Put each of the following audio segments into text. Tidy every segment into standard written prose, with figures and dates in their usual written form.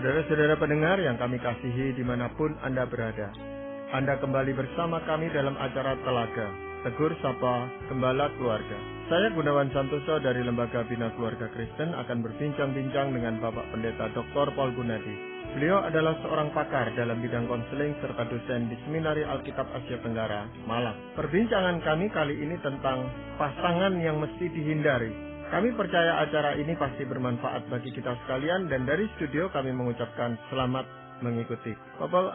Saudara-saudara pendengar yang kami kasihi dimanapun Anda berada, Anda kembali bersama kami dalam acara Telaga, Tegur Sapa Gembala Keluarga. Saya Gunawan Santoso dari Lembaga Bina Keluarga Kristen akan berbincang-bincang dengan Bapak Pendeta Dr. Paul Gunadi. Beliau adalah seorang pakar dalam bidang konseling serta dosen di Seminari Alkitab Asia Tenggara, Malang. Perbincangan kami kali ini tentang pasangan yang mesti dihindari. Kami percaya acara ini pasti bermanfaat bagi kita sekalian, dan dari studio kami mengucapkan selamat mengikuti. Pak Paul,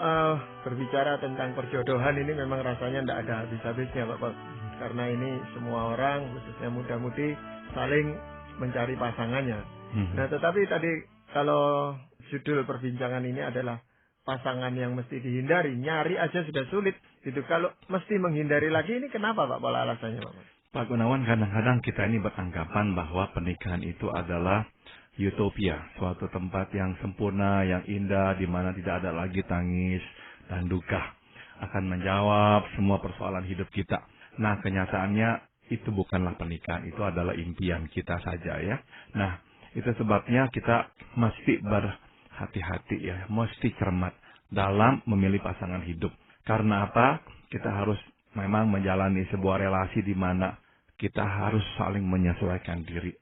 berbicara tentang perjodohan ini memang rasanya tidak ada habis-habisnya, Pak Paul. Karena ini semua orang, khususnya muda-mudi, saling mencari pasangannya. Nah, tetapi tadi kalau judul perbincangan ini adalah pasangan yang mesti dihindari, nyari aja sudah sulit. Itu kalau mesti menghindari lagi, ini kenapa Pak Paul alasannya, Pak Paul? Pak Gunawan, kadang-kadang kita ini beranggapan bahwa pernikahan itu adalah utopia, suatu tempat yang sempurna, yang indah, di mana tidak ada lagi tangis dan duka, akan menjawab semua persoalan hidup kita. Nah, kenyataannya itu bukanlah pernikahan, itu adalah impian kita saja ya. Nah, itu sebabnya kita mesti berhati-hati ya, mesti cermat dalam memilih pasangan hidup. Karena apa? Kita harus memang menjalani sebuah relasi di mana kita harus saling menyesuaikan diri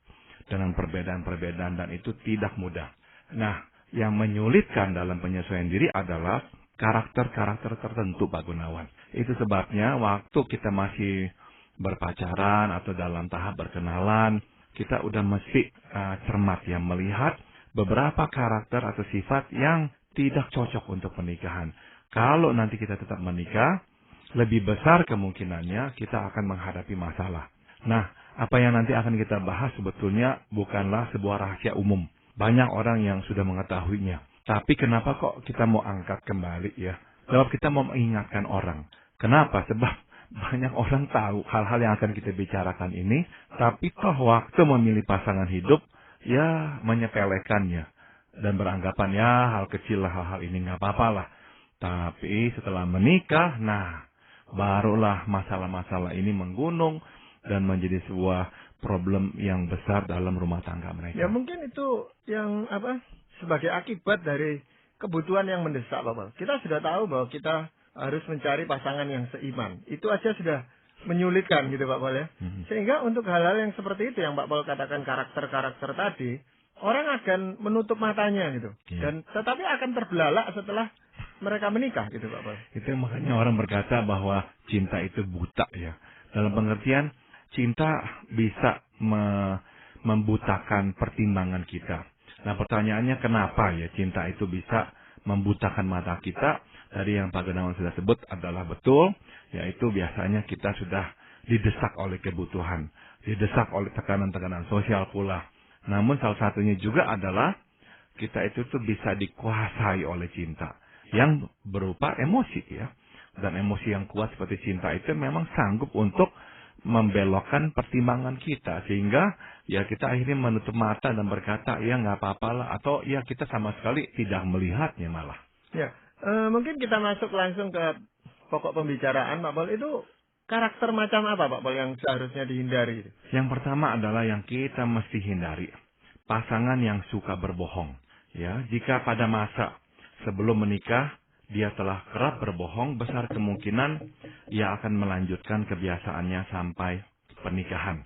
dengan perbedaan-perbedaan, dan itu tidak mudah. Nah, yang menyulitkan dalam penyesuaian diri adalah karakter-karakter tertentu, Pak Gunawan. Itu sebabnya waktu kita masih berpacaran atau dalam tahap berkenalan, kita udah mesti cermat ya, melihat beberapa karakter atau sifat yang tidak cocok untuk pernikahan. Kalau nanti kita tetap menikah, lebih besar kemungkinannya kita akan menghadapi masalah. Nah, apa yang nanti akan kita bahas sebetulnya bukanlah sebuah rahasia umum. Banyak orang yang sudah mengetahuinya. Tapi kenapa kok kita mau angkat kembali ya? Sebab kita mau mengingatkan orang. Kenapa? Sebab banyak orang tahu hal-hal yang akan kita bicarakan ini, tapi toh waktu memilih pasangan hidup, ya menyepelekannya. Dan beranggapan ya hal kecil lah, hal-hal ini nggak apa-apa lah. Tapi setelah menikah, nah barulah masalah-masalah ini menggunung dan menjadi sebuah problem yang besar dalam rumah tangga mereka. Ya mungkin itu yang sebagai akibat dari kebutuhan yang mendesak, Bapak. Kita sudah tahu bahwa kita harus mencari pasangan yang seiman. Itu aja sudah menyulitkan gitu, Pak Paul ya. Sehingga untuk hal-hal yang seperti itu yang Pak Paul katakan karakter-karakter tadi, orang akan menutup matanya gitu. Dan tetapi akan terbelalak setelah mereka menikah gitu, Pak Paul. Itu makanya orang berkata bahwa cinta itu buta ya. Dalam pengertian cinta bisa membutakan pertimbangan kita. Nah, pertanyaannya kenapa ya cinta itu bisa membutakan mata kita? Dari yang Pak Gunawan sudah sebut adalah betul, yaitu biasanya kita sudah didesak oleh kebutuhan, didesak oleh tekanan-tekanan sosial pula. Namun salah satunya juga adalah kita itu tuh bisa dikuasai oleh cinta yang berupa emosi ya. Dan emosi yang kuat seperti cinta itu memang sanggup untuk membelokkan pertimbangan kita, sehingga ya kita akhirnya menutup mata dan berkata ya nggak apa-apalah, atau ya kita sama sekali tidak melihatnya malah. Ya, mungkin kita masuk langsung ke pokok pembicaraan, Pak Paul. Itu karakter macam apa, Pak Paul, yang seharusnya dihindari? Yang pertama adalah yang kita mesti hindari, pasangan yang suka berbohong. Ya, jika pada masa sebelum menikah dia telah kerap berbohong, besar kemungkinan ia akan melanjutkan kebiasaannya sampai pernikahan.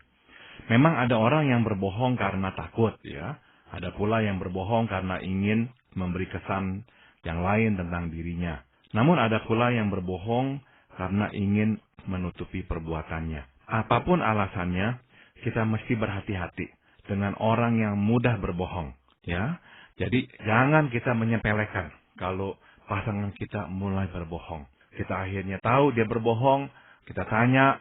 Memang ada orang yang berbohong karena takut ya. Ada pula yang berbohong karena ingin memberi kesan yang lain tentang dirinya. Namun ada pula yang berbohong karena ingin menutupi perbuatannya. Apapun alasannya, kita mesti berhati-hati dengan orang yang mudah berbohong ya. Jadi jangan kita menyepelekan kalau pasangan kita mulai berbohong. Kita akhirnya tahu dia berbohong, kita tanya,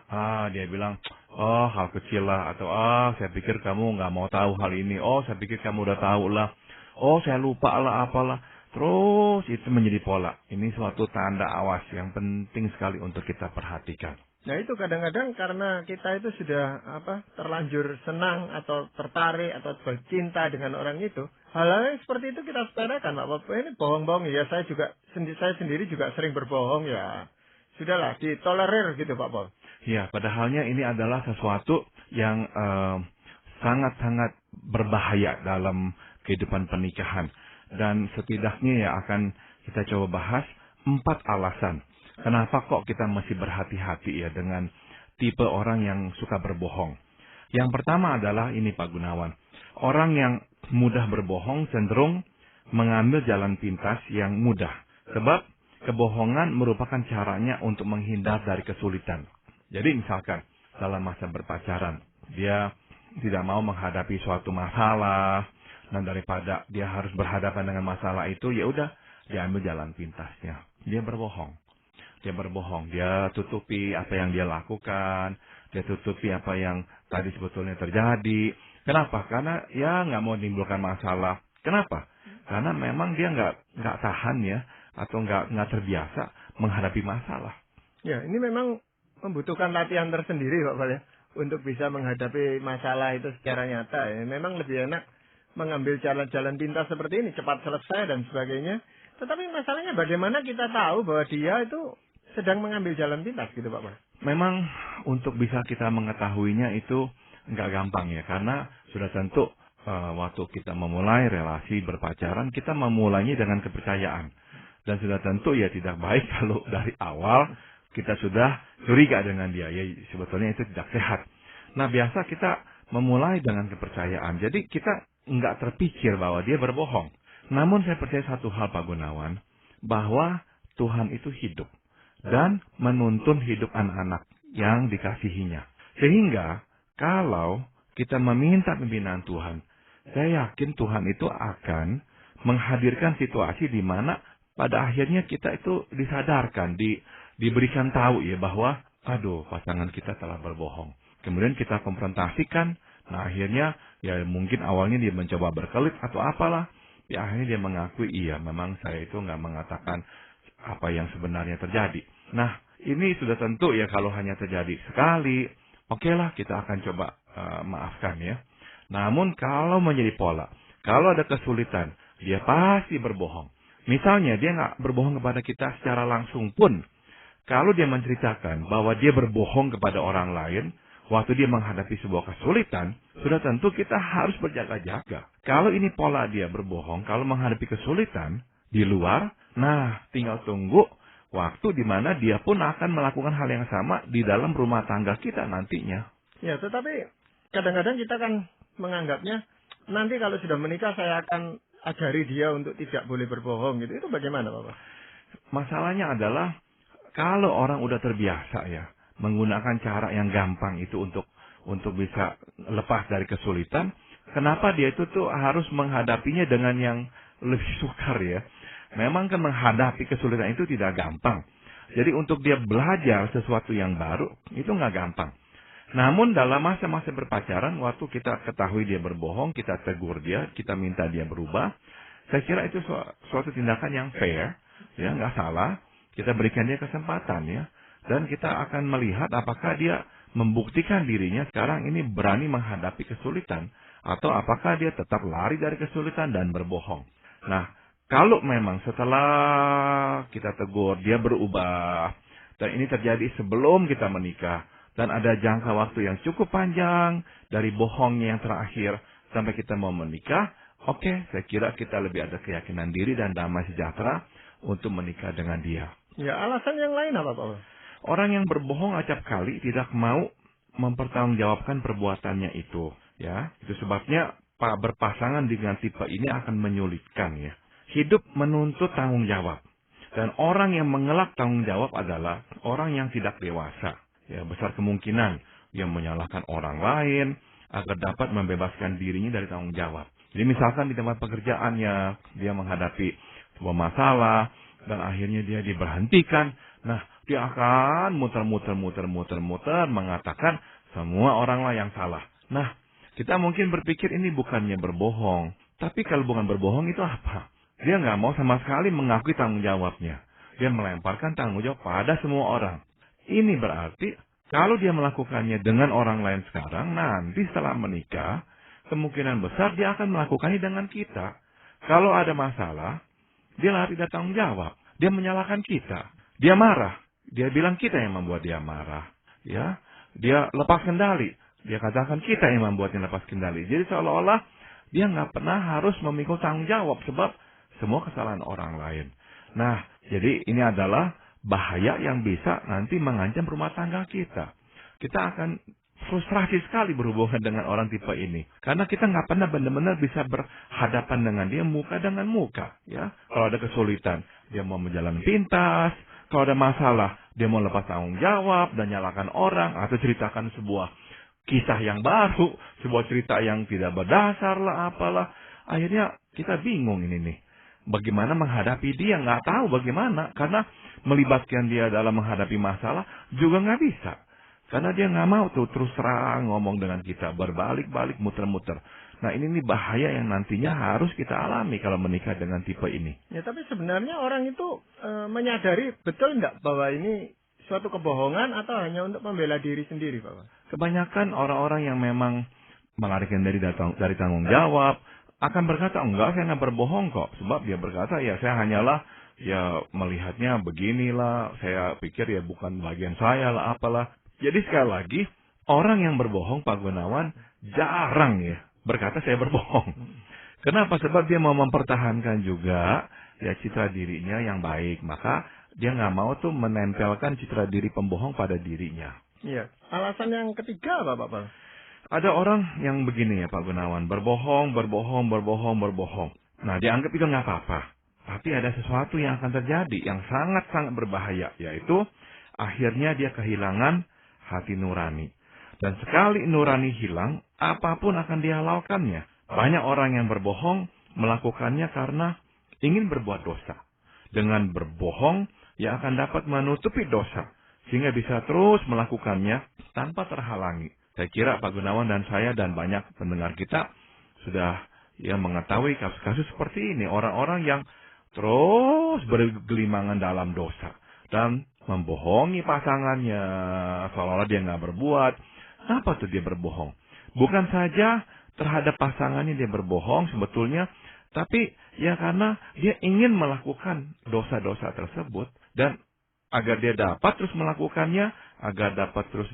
dia bilang, oh hal kecil lah, atau saya pikir kamu nggak mau tahu hal ini, oh saya pikir kamu udah tahu lah, oh saya lupa lah apalah. Terus itu menjadi pola. Ini suatu tanda awas yang penting sekali untuk kita perhatikan. Nah itu kadang-kadang karena kita itu sudah terlanjur senang atau tertarik atau bercinta dengan orang itu, hal-hal yang seperti itu kita sepelekan, Pak Paul. Ini bohong-bohong ya, saya sendiri juga sering berbohong ya. Sudahlah, ditolerir gitu, Pak Paul. Ya, padahalnya ini adalah sesuatu yang sangat-sangat berbahaya dalam kehidupan pernikahan. Dan setidaknya ya akan kita coba bahas 4 alasan. Kenapa kok kita mesti berhati-hati ya dengan tipe orang yang suka berbohong. Yang pertama adalah ini Pak Gunawan. Orang yang mudah berbohong cenderung mengambil jalan pintas yang mudah. Sebab kebohongan merupakan caranya untuk menghindar dari kesulitan. Jadi misalkan dalam masa berpacaran, dia tidak mau menghadapi suatu masalah, dan daripada dia harus berhadapan dengan masalah itu, ya udah dia ambil jalan pintasnya. Dia berbohong. Dia tutupi apa yang dia lakukan, dia tutupi apa yang tadi sebetulnya terjadi. Kenapa? Karena ya nggak mau menimbulkan masalah. Kenapa? Karena memang dia nggak tahan ya, atau nggak terbiasa menghadapi masalah. Ya, ini memang membutuhkan latihan tersendiri Pak Bal ya, untuk bisa menghadapi masalah itu secara nyata. Ya. Memang lebih enak mengambil jalan-jalan pintas seperti ini, cepat selesai dan sebagainya. Tetapi masalahnya bagaimana kita tahu bahwa dia itu sedang mengambil jalan pintas gitu Pak Bal? Memang untuk bisa kita mengetahuinya itu nggak gampang ya, karena sudah tentu waktu kita memulai relasi berpacaran, kita memulainya dengan kepercayaan. Dan sudah tentu ya tidak baik kalau dari awal kita sudah curiga dengan dia. Ya sebetulnya itu tidak sehat. Nah biasa kita memulai dengan kepercayaan. Jadi kita nggak terpikir bahwa dia berbohong. Namun saya percaya satu hal Pak Gunawan, bahwa Tuhan itu hidup dan menuntun hidup anak-anak yang dikasihinya. Sehingga kalau kita meminta pimpinan Tuhan, saya yakin Tuhan itu akan menghadirkan situasi di mana pada akhirnya kita itu disadarkan, diberikan tahu ya bahwa aduh pasangan kita telah berbohong. Kemudian kita konfrontasikan. Nah akhirnya ya mungkin awalnya dia mencoba berkelit atau apalah. Ya akhirnya dia mengakui iya memang saya itu nggak mengatakan apa yang sebenarnya terjadi. Nah ini sudah tentu ya kalau hanya terjadi sekali. Oke lah kita akan coba maafkan ya. Namun kalau menjadi pola. Kalau ada kesulitan dia pasti berbohong. Misalnya dia nggak berbohong kepada kita secara langsung pun. Kalau dia menceritakan bahwa dia berbohong kepada orang lain, waktu dia menghadapi sebuah kesulitan, sudah tentu kita harus berjaga-jaga. Kalau ini pola dia berbohong, kalau menghadapi kesulitan di luar, nah tinggal tunggu waktu di mana dia pun akan melakukan hal yang sama di dalam rumah tangga kita nantinya. Ya, tetapi kadang-kadang kita kan menganggapnya, nanti kalau sudah menikah saya akan ajari dia untuk tidak boleh berbohong gitu. Itu bagaimana Bapak? Masalahnya adalah, kalau orang udah terbiasa ya, menggunakan cara yang gampang itu untuk bisa lepas dari kesulitan, kenapa dia itu tuh harus menghadapinya dengan yang lebih sukar ya? Memang kan menghadapi kesulitan itu tidak gampang. Jadi untuk dia belajar sesuatu yang baru, itu nggak gampang. Namun dalam masa-masa berpacaran, waktu kita ketahui dia berbohong, kita tegur dia, kita minta dia berubah, saya kira itu suatu tindakan yang fair, ya nggak salah. Kita berikan dia kesempatan ya. Dan kita akan melihat apakah dia membuktikan dirinya sekarang ini berani menghadapi kesulitan. Atau apakah dia tetap lari dari kesulitan dan berbohong. Nah, kalau memang setelah kita tegur, dia berubah. Dan ini terjadi sebelum kita menikah. Dan ada jangka waktu yang cukup panjang dari bohongnya yang terakhir sampai kita mau menikah. Oke, saya kira kita lebih ada keyakinan diri dan damai sejahtera untuk menikah dengan dia. Ya, alasan yang lain apa Pak? Orang yang berbohong acap kali tidak mau mempertanggungjawabkan perbuatannya itu. Ya, itu sebabnya berpasangan dengan tipe ini akan menyulitkan ya. Hidup menuntut tanggung jawab. Dan orang yang mengelak tanggung jawab adalah orang yang tidak dewasa. Ya, besar kemungkinan dia menyalahkan orang lain agar dapat membebaskan dirinya dari tanggung jawab. Jadi misalkan di tempat pekerjaannya dia menghadapi sebuah masalah dan akhirnya dia diberhentikan. Nah, dia akan muter-muter mengatakan semua oranglah yang salah. Nah, kita mungkin berpikir ini bukannya berbohong. Tapi kalau bukan berbohong itu apa? Dia nggak mau sama sekali mengakui tanggung jawabnya. Dia melemparkan tanggung jawab pada semua orang. Ini berarti kalau dia melakukannya dengan orang lain sekarang, nanti setelah menikah, kemungkinan besar dia akan melakukannya dengan kita. Kalau ada masalah, dia lari dari tanggung jawab. Dia menyalahkan kita. Dia marah. Dia bilang kita yang membuat dia marah. Ya, dia lepas kendali. Dia katakan kita yang membuatnya lepas kendali. Jadi seolah-olah dia nggak pernah harus memikul tanggung jawab. Sebab semua kesalahan orang lain. Nah, jadi ini adalah bahaya yang bisa nanti mengancam rumah tangga kita. Kita akan frustrasi sekali berhubungan dengan orang tipe ini. Karena kita nggak pernah benar-benar bisa berhadapan dengan dia muka dengan muka. Ya, kalau ada kesulitan, dia mau menjalan pintas. Kalau ada masalah, dia mau lepas tanggung jawab dan nyalakan orang atau ceritakan sebuah kisah yang baru, sebuah cerita yang tidak berdasar lah, apalah. Akhirnya kita bingung ini nih. Bagaimana menghadapi dia, nggak tahu bagaimana. Karena melibatkan dia dalam menghadapi masalah juga nggak bisa. Karena dia nggak mau tuh terus terang ngomong dengan kita, berbalik-balik, muter-muter. Nah ini nih bahaya yang nantinya harus kita alami kalau menikah dengan tipe ini. Ya tapi sebenarnya orang itu menyadari betul nggak bahwa ini suatu kebohongan atau hanya untuk membela diri sendiri, Pak? Kebanyakan orang-orang yang memang melarikan diri dari tanggung jawab akan berkata, enggak, saya nggak berbohong kok. Sebab dia berkata, ya saya hanyalah ya melihatnya beginilah, saya pikir ya bukan bagian saya lah, apalah. Jadi sekali lagi, orang yang berbohong, Pak Gunawan, jarang ya berkata saya berbohong. Kenapa? Sebab dia mau mempertahankan juga ya citra dirinya yang baik. Maka dia nggak mau tuh menempelkan citra diri pembohong pada dirinya. Iya. Alasan yang ketiga apa, Pak? Ada orang yang begini ya Pak Gunawan, berbohong. Nah dianggap itu nggak apa-apa. Tapi ada sesuatu yang akan terjadi yang sangat-sangat berbahaya. Yaitu akhirnya dia kehilangan hati nurani. Dan sekali nurani hilang, apapun akan dia lakukannya. Banyak orang yang berbohong melakukannya karena ingin berbuat dosa. Dengan berbohong, ia akan dapat menutupi dosa. Sehingga bisa terus melakukannya tanpa terhalangi. Saya kira Pak Gunawan dan saya dan banyak pendengar kita sudah ya mengetahui kasus-kasus seperti ini. Orang-orang yang terus bergelimangan dalam dosa. Dan membohongi pasangannya. Seolah-olah dia nggak berbuat. Kenapa tuh dia berbohong? Bukan saja terhadap pasangannya dia berbohong sebetulnya. Tapi ya karena dia ingin melakukan dosa-dosa tersebut. Dan agar dia dapat terus melakukannya, agar dapat terus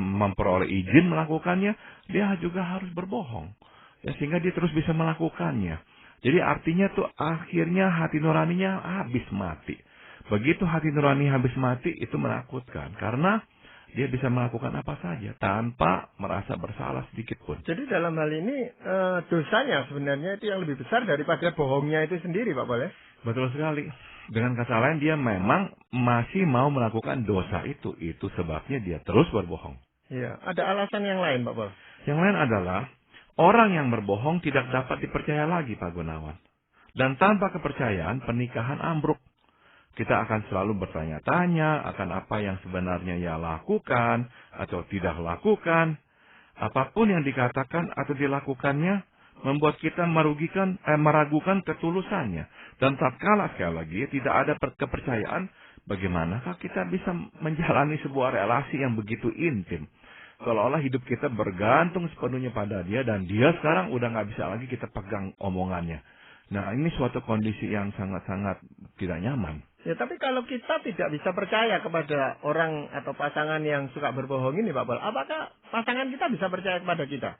memperoleh izin melakukannya, dia juga harus berbohong. Ya, sehingga dia terus bisa melakukannya. Jadi artinya tuh akhirnya hati nuraninya habis mati. Begitu hati nurani habis mati, itu menakutkan. Karena dia bisa melakukan apa saja tanpa merasa bersalah sedikit pun. Jadi dalam hal ini dosanya sebenarnya itu yang lebih besar daripada bohongnya itu sendiri, Pak Boleh? Betul sekali. Dengan kata lain, dia memang masih mau melakukan dosa itu. Itu sebabnya dia terus berbohong. Iya. Ada alasan yang lain, Pak Bol? Yang lain adalah, orang yang berbohong tidak dapat dipercaya lagi, Pak Gunawan. Dan tanpa kepercayaan, pernikahan ambruk. Kita akan selalu bertanya-tanya akan apa yang sebenarnya ia lakukan atau tidak lakukan. Apapun yang dikatakan atau dilakukannya, membuat kita meragukan ketulusannya. Dan tatkala sekali lagi tidak ada kepercayaan, bagaimanakah kita bisa menjalani sebuah relasi yang begitu intim? Seolah-olah hidup kita bergantung sepenuhnya pada dia dan dia sekarang udah nggak bisa lagi kita pegang omongannya. Nah ini suatu kondisi yang sangat-sangat tidak nyaman. Ya tapi kalau kita tidak bisa percaya kepada orang atau pasangan yang suka berbohong ini, Pak Bol, apakah pasangan kita bisa percaya kepada kita?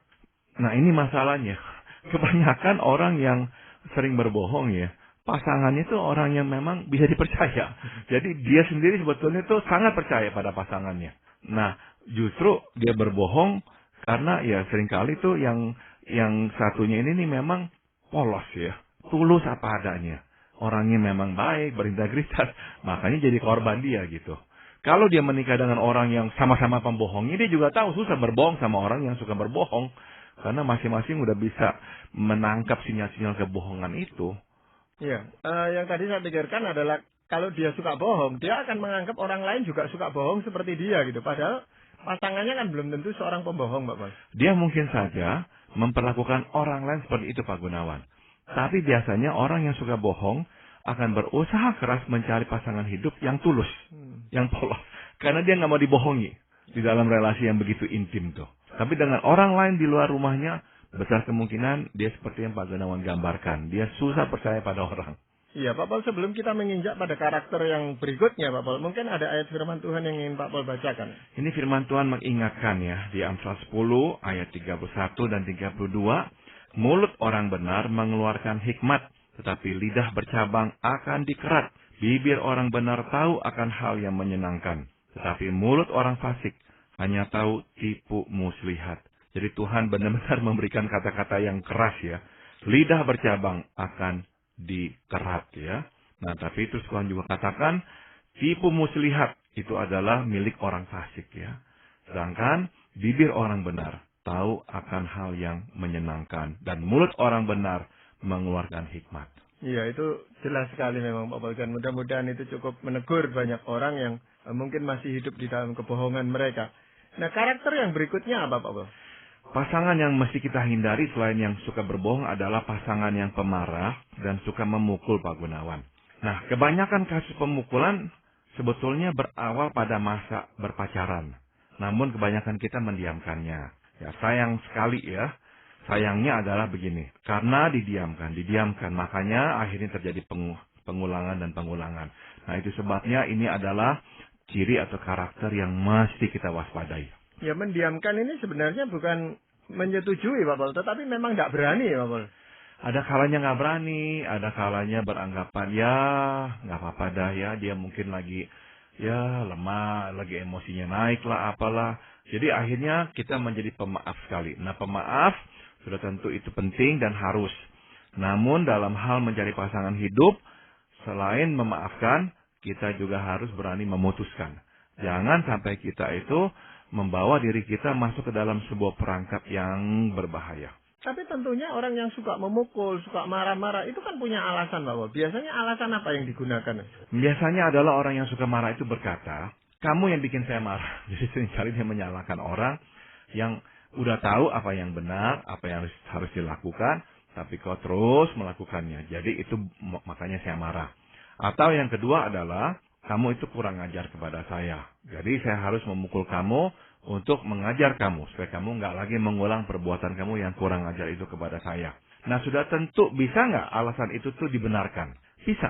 Nah ini masalahnya. Kebanyakan orang yang sering berbohong ya, pasangannya itu orang yang memang bisa dipercaya. Jadi dia sendiri sebetulnya itu sangat percaya pada pasangannya. Nah justru dia berbohong karena ya seringkali tuh yang satunya ini nih memang polos ya, tulus apa adanya. Orangnya memang baik, berintegritas, makanya jadi korban dia gitu. Kalau dia menikah dengan orang yang sama-sama pembohongnya, dia juga tahu susah berbohong sama orang yang suka berbohong. Karena masing-masing udah bisa menangkap sinyal-sinyal kebohongan itu. Iya, yang tadi saya pikirkan adalah kalau dia suka bohong, dia akan menganggap orang lain juga suka bohong seperti dia gitu. Padahal pasangannya kan belum tentu seorang pembohong, Pak Bol. Dia mungkin saja memperlakukan orang lain seperti itu, Pak Gunawan. Tapi biasanya orang yang suka bohong akan berusaha keras mencari pasangan hidup yang tulus, yang polos. Karena dia nggak mau dibohongi di dalam relasi yang begitu intim tuh. Tapi dengan orang lain di luar rumahnya, besar kemungkinan dia seperti yang Pak Gunawan gambarkan. Dia susah percaya pada orang. Iya, Pak Pol, sebelum kita menginjak pada karakter yang berikutnya, Pak Pol, mungkin ada ayat firman Tuhan yang ingin Pak Pol bacakan. Ini firman Tuhan mengingatkan ya, di Amsal 10 ayat 31 dan 32. Mulut orang benar mengeluarkan hikmat, tetapi lidah bercabang akan dikerat. Bibir orang benar tahu akan hal yang menyenangkan, tetapi mulut orang fasik hanya tahu tipu muslihat. Jadi Tuhan benar-benar memberikan kata-kata yang keras ya. Lidah bercabang akan dikerat ya. Nah, tapi itu Tuhan juga katakan tipu muslihat itu adalah milik orang fasik ya. Sedangkan bibir orang benar tahu akan hal yang menyenangkan dan mulut orang benar mengeluarkan hikmat. Iya, itu jelas sekali memang Pak Paul. Dan mudah-mudahan itu cukup menegur banyak orang yang mungkin masih hidup di dalam kebohongan mereka. Nah, karakter yang berikutnya apa Pak Paul? Pasangan yang mesti kita hindari selain yang suka berbohong adalah pasangan yang pemarah dan suka memukul Pak Gunawan. Nah, kebanyakan kasus pemukulan sebetulnya berawal pada masa berpacaran. Namun kebanyakan kita mendiamkannya. Ya, sayang sekali ya. Sayangnya adalah begini. Karena didiamkan. Makanya akhirnya terjadi pengulangan dan pengulangan. Nah, itu sebabnya ini adalah ciri atau karakter yang mesti kita waspadai. Ya, mendiamkan ini sebenarnya bukan menyetujui Pak Paul, tetapi memang tidak berani ya Pak Paul. Ada kalanya nggak berani, ada kalanya beranggapan ya nggak apa-apa dah ya, dia mungkin lagi ya lemah, lagi emosinya naik lah apalah. Jadi akhirnya kita menjadi pemaaf sekali. Nah, pemaaf sudah tentu itu penting dan harus. Namun dalam hal mencari pasangan hidup, selain memaafkan, kita juga harus berani memutuskan. Jangan sampai kita itu membawa diri kita masuk ke dalam sebuah perangkap yang berbahaya. Tapi tentunya orang yang suka memukul, suka marah-marah, itu kan punya alasan Pak Paul. Biasanya alasan apa yang digunakan? Biasanya adalah orang yang suka marah itu berkata, kamu yang bikin saya marah. Jadi seringkali dia menyalahkan orang yang udah tahu apa yang benar, apa yang harus dilakukan, tapi kau terus melakukannya. Jadi itu makanya saya marah. Atau yang kedua adalah, kamu itu kurang ajar kepada saya. Jadi saya harus memukul kamu untuk mengajar kamu, supaya kamu nggak lagi mengulang perbuatan kamu yang kurang ajar itu kepada saya. Nah, sudah tentu bisa nggak alasan itu tuh dibenarkan? Bisa.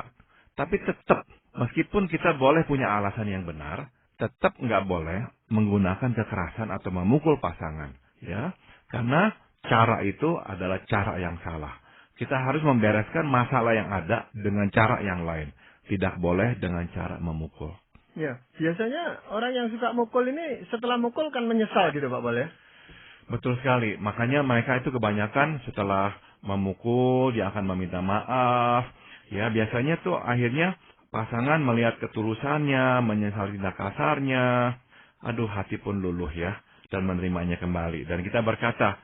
Tapi tetap, meskipun kita boleh punya alasan yang benar, tetap nggak boleh menggunakan kekerasan atau memukul pasangan. Ya, karena cara itu adalah cara yang salah. Kita harus membereskan masalah yang ada dengan cara yang lain. Tidak boleh dengan cara memukul. Ya, biasanya orang yang suka mukul ini setelah mukul kan menyesal gitu Pak Paul ya? Betul sekali. Makanya mereka itu kebanyakan setelah memukul, dia akan meminta maaf. Ya, biasanya tuh akhirnya pasangan melihat ketulusannya, menyesal tindak kasarnya. Aduh, hati pun luluh ya. Dan menerimanya kembali. Dan kita berkata,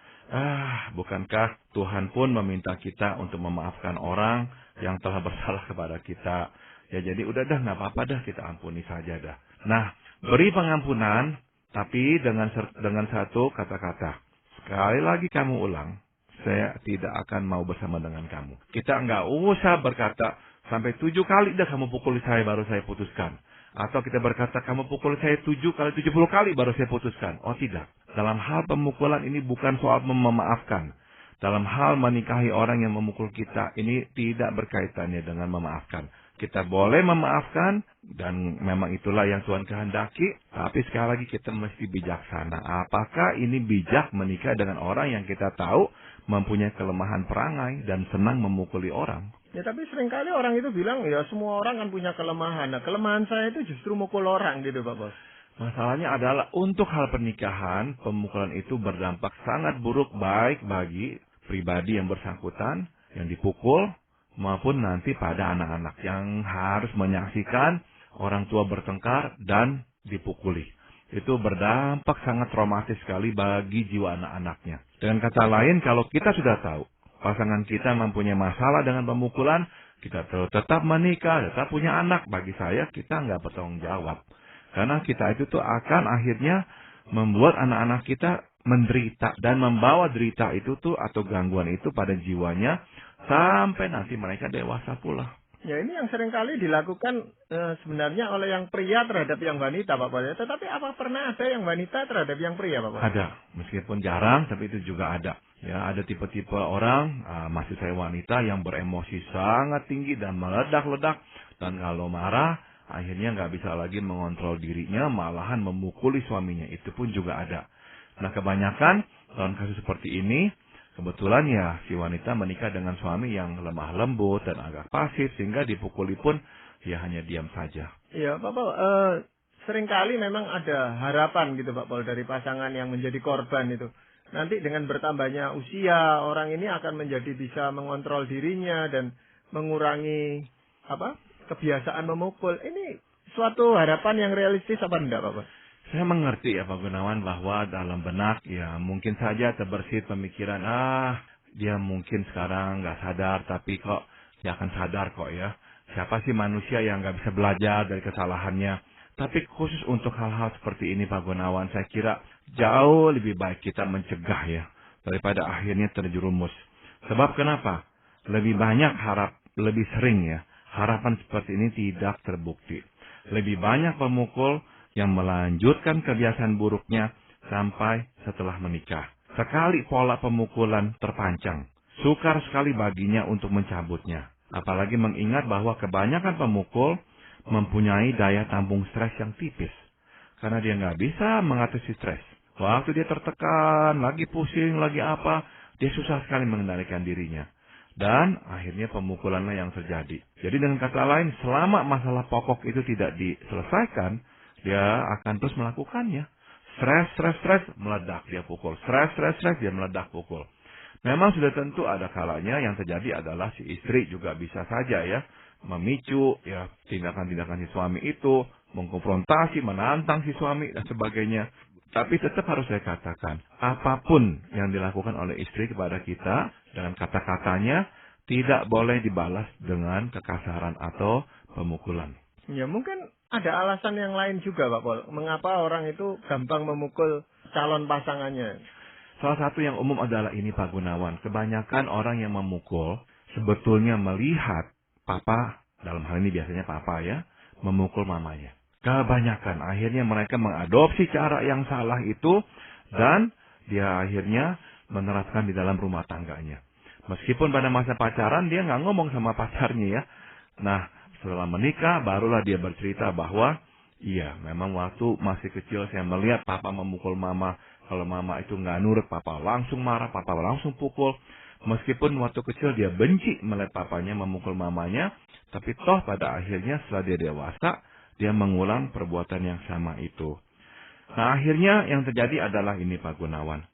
bukankah Tuhan pun meminta kita untuk memaafkan orang yang telah bersalah kepada kita. Ya, jadi udah dah, nggak apa-apa dah, kita ampuni saja dah. Nah, beri pengampunan, tapi dengan satu kata-kata. Sekali lagi kamu ulang, saya tidak akan mau bersama dengan kamu. Kita nggak usah berkata, sampai 7 kali dah kamu pukul saya baru saya putuskan. Atau kita berkata, kamu pukul saya 7 kali 70 kali baru saya putuskan. Oh tidak. Dalam hal pemukulan ini bukan soal memaafkan. Dalam hal menikahi orang yang memukul kita, ini tidak berkaitannya dengan memaafkan. Kita boleh memaafkan, dan memang itulah yang Tuhan kehendaki. Tapi sekali lagi kita mesti bijaksana. Apakah ini bijak menikah dengan orang yang kita tahu mempunyai kelemahan perangai dan senang memukuli orang? Ya, tapi seringkali orang itu bilang, ya semua orang kan punya kelemahan. Nah, kelemahan saya itu justru mukul orang gitu Pak Bos. Masalahnya adalah untuk hal pernikahan, pemukulan itu berdampak sangat buruk baik bagi pribadi yang bersangkutan, yang dipukul, maupun nanti pada anak-anak yang harus menyaksikan orang tua bertengkar dan dipukuli. Itu berdampak sangat traumatis sekali bagi jiwa anak-anaknya. Dengan kata lain, kalau kita sudah tahu pasangan kita mempunyai masalah dengan pemukulan, kita tetap menikah, tetap punya anak. Bagi saya, kita nggak bertanggung jawab. Karena kita itu tuh akan akhirnya membuat anak-anak kita menderita dan membawa derita itu tuh atau gangguan itu pada jiwanya sampai nanti mereka dewasa pula. Ya, ini yang seringkali dilakukan sebenarnya oleh yang pria terhadap yang wanita Pak Bos. Tetapi apa pernah ada yang wanita terhadap yang pria Pak Bos? Ada, meskipun jarang, tapi itu juga ada. Ya, ada tipe-tipe orang, maksud saya wanita yang beremosi sangat tinggi dan meledak-ledak. Dan kalau marah, akhirnya nggak bisa lagi mengontrol dirinya, malahan memukuli suaminya. Itu pun juga ada. Nah, kebanyakan dalam kasus seperti ini, Kebetulan ya si wanita menikah dengan suami yang lemah lembut dan agak pasif sehingga dipukuli pun ya hanya diam saja. Iya, Pak Paul, seringkali memang ada harapan gitu Pak Paul dari pasangan yang menjadi korban itu. Nanti dengan bertambahnya usia, orang ini akan menjadi bisa mengontrol dirinya dan mengurangi kebiasaan memukul. Ini suatu harapan yang realistis apa enggak, Pak Paul? Saya mengerti ya Pak Gunawan bahwa dalam benak ya mungkin saja terbersit pemikiran, dia mungkin sekarang nggak sadar tapi kok dia akan sadar kok ya. Siapa sih manusia yang nggak bisa belajar dari kesalahannya? Tapi khusus untuk hal-hal seperti ini Pak Gunawan, saya kira jauh lebih baik kita mencegah ya daripada akhirnya terjerumus. Sebab kenapa? Lebih banyak lebih sering ya harapan seperti ini tidak terbukti. Lebih banyak pemukul yang melanjutkan kebiasaan buruknya sampai setelah menikah. Sekali pola pemukulan terpancang, sukar sekali baginya untuk mencabutnya. Apalagi mengingat bahwa kebanyakan pemukul mempunyai daya tampung stres yang tipis. Karena dia nggak bisa mengatasi stres. Waktu dia tertekan, lagi pusing, lagi apa, dia susah sekali mengendalikan dirinya. Dan akhirnya pemukulanlah yang terjadi. Jadi dengan kata lain, selama masalah pokok itu tidak diselesaikan, dia akan terus melakukannya. Stres, meledak dia pukul. Stres, dia meledak pukul. Memang sudah tentu ada kalanya yang terjadi adalah si istri juga bisa saja ya memicu ya tindakan-tindakan si suami itu, mengkonfrontasi, menantang si suami dan sebagainya. Tapi tetap harus saya katakan, apapun yang dilakukan oleh istri kepada kita dengan kata-katanya tidak boleh dibalas dengan kekasaran atau pemukulan. Ya mungkin ada alasan yang lain juga Pak Paul. Mengapa orang itu gampang memukul calon pasangannya? Salah satu yang umum adalah ini Pak Gunawan. Kebanyakan orang yang memukul sebetulnya melihat papa, dalam hal ini biasanya papa ya, memukul mamanya. Kebanyakan akhirnya mereka mengadopsi cara yang salah itu dan dia akhirnya menerapkan di dalam rumah tangganya. Meskipun pada masa pacaran dia nggak ngomong sama pacarnya ya. Nah, setelah menikah barulah dia bercerita bahwa iya memang waktu masih kecil saya melihat papa memukul mama. Kalau mama itu nggak nurut, papa langsung marah, papa langsung pukul. Meskipun waktu kecil dia benci melihat papanya memukul mamanya, tapi toh pada akhirnya setelah dia dewasa, dia mengulang perbuatan yang sama itu. Nah akhirnya yang terjadi adalah ini Pak Gunawan.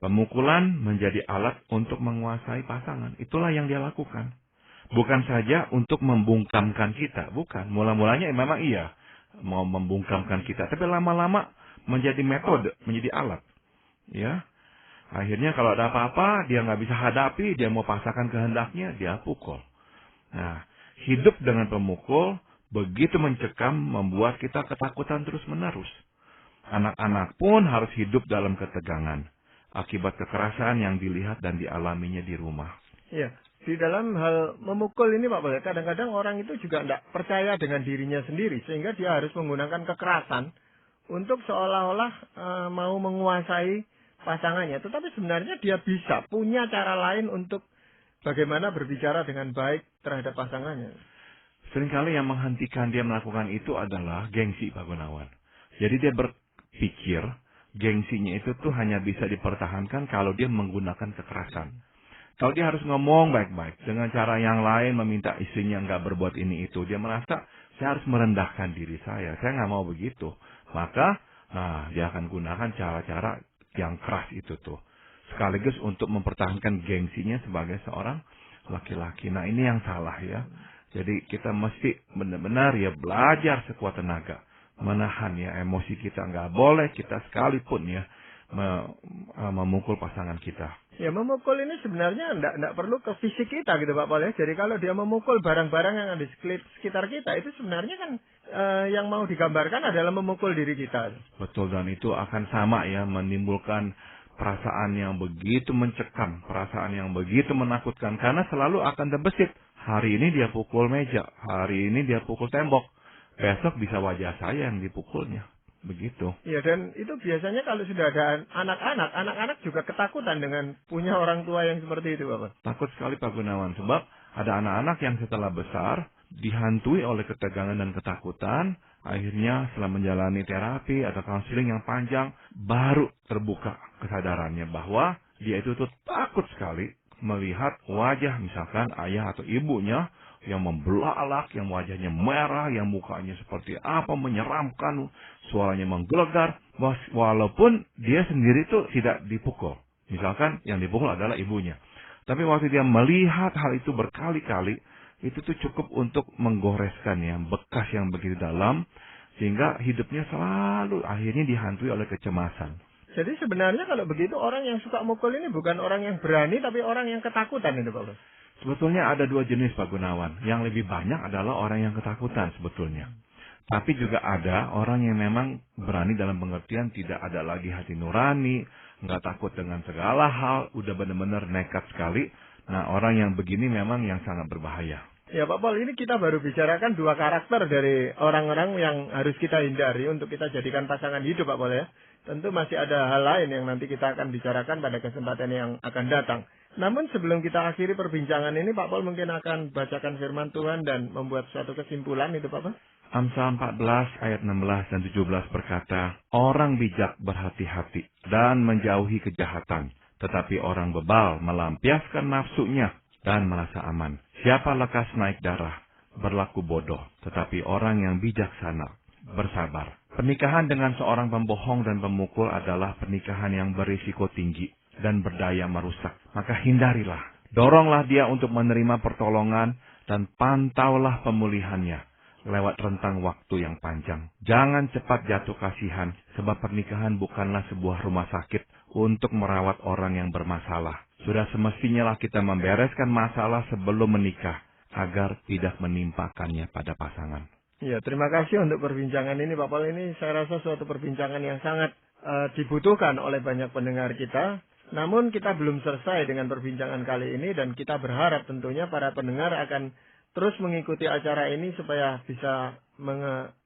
Pemukulan menjadi alat untuk menguasai pasangan. Itulah yang dia lakukan. Bukan saja untuk membungkamkan kita, bukan. Mula-mulanya memang iya mau membungkamkan kita, tapi lama-lama menjadi metode, menjadi alat. Ya, akhirnya kalau ada apa-apa dia nggak bisa hadapi, dia mau pasangkan kehendaknya, dia pukul. Nah, hidup dengan pemukul begitu mencekam, membuat kita ketakutan terus-menerus. Anak-anak pun harus hidup dalam ketegangan akibat kekerasan yang dilihat dan dialaminya di rumah. Iya. Di dalam hal memukul ini Pak Paul, kadang-kadang orang itu juga tidak percaya dengan dirinya sendiri, sehingga dia harus menggunakan kekerasan untuk seolah-olah mau menguasai pasangannya. Tetapi sebenarnya dia bisa punya cara lain untuk bagaimana berbicara dengan baik terhadap pasangannya. Seringkali yang menghentikan dia melakukan itu adalah gengsi Pak Gunawan. Jadi dia berpikir gengsinya itu tuh hanya bisa dipertahankan kalau dia menggunakan kekerasan. Kalau dia harus ngomong baik-baik dengan cara yang lain, meminta istrinya nggak berbuat ini itu, dia merasa saya harus merendahkan diri saya nggak mau begitu. Maka dia akan gunakan cara-cara yang keras itu tuh. Sekaligus untuk mempertahankan gengsinya sebagai seorang laki-laki. Nah ini yang salah ya. Jadi kita mesti benar-benar ya belajar sekuat tenaga. Menahan ya emosi kita. Nggak boleh kita sekalipun ya memukul pasangan kita. Ya memukul ini sebenarnya enggak perlu ke fisik kita gitu Pak Paul ya. Jadi kalau dia memukul barang-barang yang ada di sekitar kita itu sebenarnya kan yang mau digambarkan adalah memukul diri kita. Betul, dan itu akan sama ya menimbulkan perasaan yang begitu mencekam, perasaan yang begitu menakutkan karena selalu akan terbesit. Hari ini dia pukul meja, hari ini dia pukul tembok, besok bisa wajah saya yang dipukulnya. Begitu. Iya, dan itu biasanya kalau sudah ada anak-anak juga ketakutan dengan punya orang tua yang seperti itu, Bapak. Takut sekali Pak Gunawan, sebab ada anak-anak yang setelah besar dihantui oleh ketegangan dan ketakutan, akhirnya setelah menjalani terapi atau konseling yang panjang, baru terbuka kesadarannya bahwa dia itu tuh takut sekali melihat wajah misalkan ayah atau ibunya yang membelalak, yang wajahnya merah, yang mukanya seperti apa, menyeramkan, suaranya menggelegar, walaupun dia sendiri tuh tidak dipukul. Misalkan yang dipukul adalah ibunya. Tapi waktu dia melihat hal itu berkali-kali, itu tuh cukup untuk menggoreskan ya, bekas yang begitu dalam, sehingga hidupnya selalu akhirnya dihantui oleh kecemasan. Jadi sebenarnya kalau begitu orang yang suka mukul ini bukan orang yang berani, tapi orang yang ketakutan itu Pak Bos. Sebetulnya ada dua jenis Pak Gunawan. Yang lebih banyak adalah orang yang ketakutan sebetulnya. Tapi juga ada orang yang memang berani dalam pengertian tidak ada lagi hati nurani, nggak takut dengan segala hal, udah benar-benar nekat sekali. Nah, orang yang begini memang yang sangat berbahaya. Ya Pak Pol, ini kita baru bicarakan dua karakter dari orang-orang yang harus kita hindari untuk kita jadikan pasangan hidup Pak Pol ya. Tentu masih ada hal lain yang nanti kita akan bicarakan pada kesempatan yang akan datang. Namun sebelum kita akhiri perbincangan ini, Pak Pol mungkin akan bacakan firman Tuhan dan membuat suatu kesimpulan itu Pak Pol. Amsal 14 ayat 16 dan 17 berkata, orang bijak berhati-hati dan menjauhi kejahatan, tetapi orang bebal melampiaskan nafsunya dan merasa aman. Siapa lekas naik darah, berlaku bodoh, tetapi orang yang bijaksana bersabar. Pernikahan dengan seorang pembohong dan pemukul adalah pernikahan yang berisiko tinggi dan berdaya merusak. Maka hindarilah. Doronglah dia untuk menerima pertolongan dan pantaulah pemulihannya lewat rentang waktu yang panjang. Jangan cepat jatuh kasihan, sebab pernikahan bukanlah sebuah rumah sakit untuk merawat orang yang bermasalah. Sudah semestinya lah kita membereskan masalah sebelum menikah, agar tidak menimpakannya pada pasangan. Ya, terima kasih untuk perbincangan ini Pak Pol. Ini saya rasa suatu perbincangan yang sangat dibutuhkan oleh banyak pendengar kita. Namun kita belum selesai dengan perbincangan kali ini dan kita berharap tentunya para pendengar akan terus mengikuti acara ini supaya bisa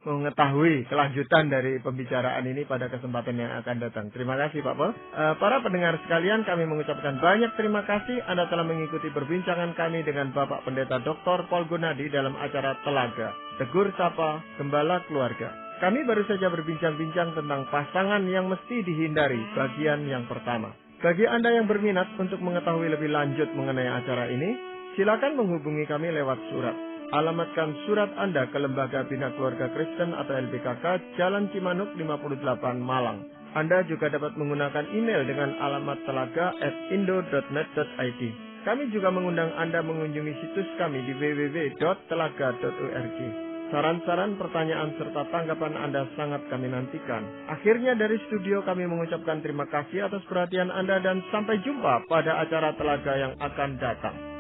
mengetahui kelanjutan dari pembicaraan ini pada kesempatan yang akan datang. Terima kasih Pak Pol. Para pendengar sekalian, kami mengucapkan banyak terima kasih Anda telah mengikuti perbincangan kami dengan Bapak Pendeta Dr. Paul Gunadi dalam acara Telaga, Tegur Sapa, Gembala Keluarga. Kami baru saja berbincang-bincang tentang pasangan yang mesti dihindari, bagian yang pertama. Bagi Anda yang berminat untuk mengetahui lebih lanjut mengenai acara ini, silakan menghubungi kami lewat surat. Alamatkan surat Anda ke Lembaga Bina Keluarga Kristen atau LBKK, Jalan Cimanuk 58 Malang. Anda juga dapat menggunakan email dengan alamat telaga@indo.net.id. Kami juga mengundang Anda mengunjungi situs kami di www.telaga.org. Saran-saran, pertanyaan, serta tanggapan Anda sangat kami nantikan. Akhirnya dari studio kami mengucapkan terima kasih atas perhatian Anda dan sampai jumpa pada acara Telaga yang akan datang.